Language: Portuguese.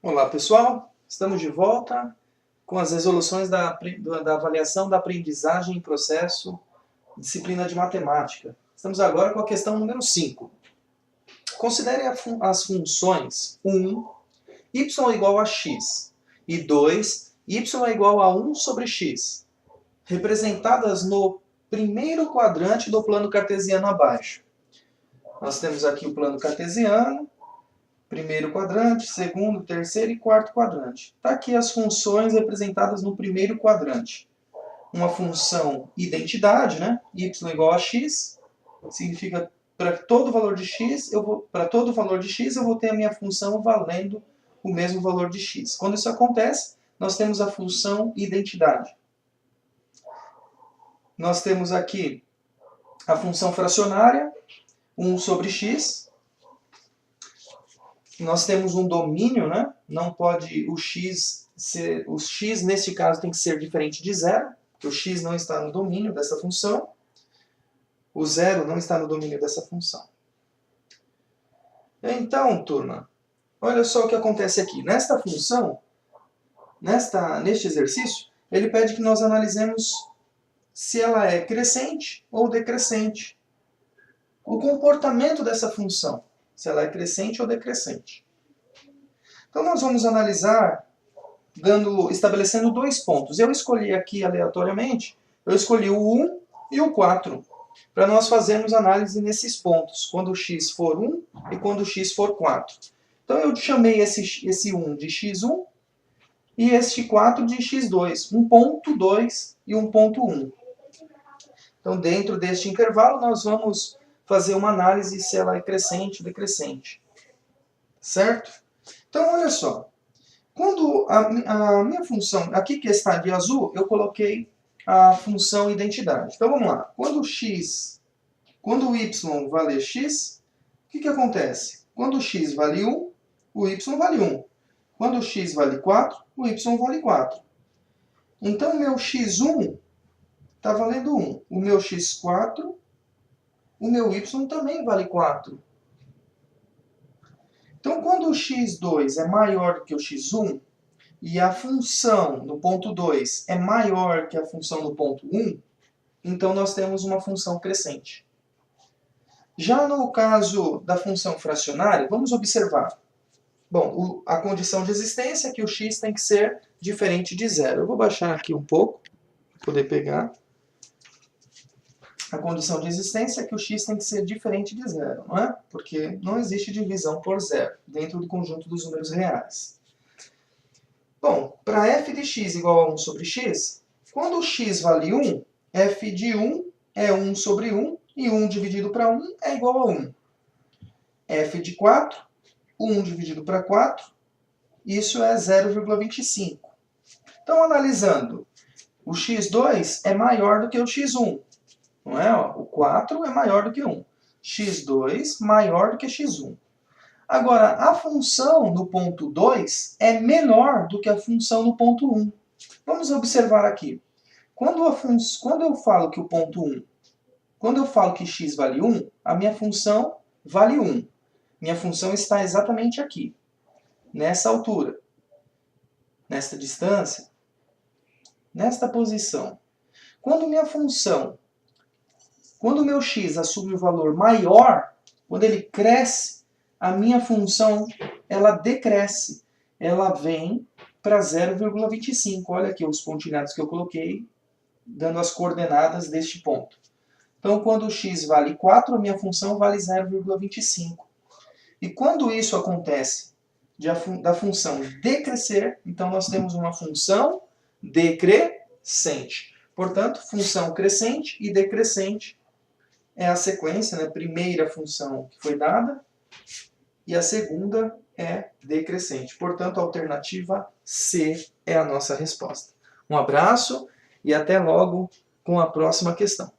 Olá pessoal, estamos de volta com as resoluções da avaliação da aprendizagem em processo, disciplina de matemática. Estamos agora com a questão número 5. Considere as funções 1, y igual a x, e 2, y é igual a 1 sobre x, representadas no primeiro quadrante do plano cartesiano abaixo. Nós temos aqui o plano cartesiano, primeiro quadrante, segundo, terceiro e quarto quadrante. Está aqui as funções representadas no primeiro quadrante. Uma função identidade, né? Y igual a x, significa para todo valor de x, eu vou ter a minha função valendo o mesmo valor de x. Quando isso acontece, nós temos a função identidade. Nós temos aqui a função fracionária, 1 sobre x. Nós temos um domínio, né? Não pode o x neste caso tem que ser diferente de zero, porque o x não está no domínio dessa função. O zero não está no domínio dessa função. Então, turma, olha só o que acontece aqui. Nesta função, neste exercício, ele pede que nós analisemos se ela é crescente ou decrescente. O comportamento dessa função, se ela é crescente ou decrescente. Então nós vamos analisar estabelecendo dois pontos. Eu escolhi aqui aleatoriamente, eu escolhi o 1 e o 4, para nós fazermos análise nesses pontos, quando o x for 1 e quando o x for 4. Então eu chamei esse 1 de x1 e este 4 de x2, um ponto 2 e um ponto 1. Então dentro deste intervalo nós vamos fazer uma análise se ela é crescente ou decrescente. Certo? Então, olha só. Quando a minha função, aqui que está de azul, eu coloquei a função identidade. Então, vamos lá. Quando o y vale x, o que acontece? Quando o x vale 1, o y vale 1. Quando o x vale 4, o y vale 4. Então, o meu x1 está valendo 1. O meu x4... o meu y também vale 4. Então, quando o x2 é maior do que o x1, e a função no ponto 2 é maior que a função no ponto 1, então nós temos uma função crescente. Já no caso da função fracionária, vamos observar. Bom, a condição de existência é que o x tem que ser diferente de zero. Eu vou baixar aqui um pouco, para poder pegar. A condição de existência é que o x tem que ser diferente de zero, não é? Porque não existe divisão por zero dentro do conjunto dos números reais. Bom, para f de x igual a 1 sobre x, quando o x vale 1, f de 1 é 1 sobre 1, e 1 dividido para 1 é igual a 1. f de 4, 1 dividido para 4, isso é 0,25. Então, analisando, o x2 é maior do que o x1. Não é? O 4 é maior do que 1. x2 maior do que x1. Agora, a função no ponto 2 é menor do que a função no ponto 1. Vamos observar aqui. Quando eu falo que o ponto 1, quando eu falo que x vale 1, a minha função vale 1. Minha função está exatamente aqui, nessa altura, nesta distância, nesta posição. Quando o meu x assume um valor maior, quando ele cresce, a minha função ela decresce. Ela vem para 0,25. Olha aqui os pontilhados que eu coloquei, dando as coordenadas deste ponto. Então, quando o x vale 4, a minha função vale 0,25. E quando isso acontece da função decrescer, então nós temos uma função decrescente. Portanto, função crescente e decrescente é a sequência, né? Primeira função que foi dada e a segunda é decrescente. Portanto, a alternativa C é a nossa resposta. Um abraço e até logo com a próxima questão.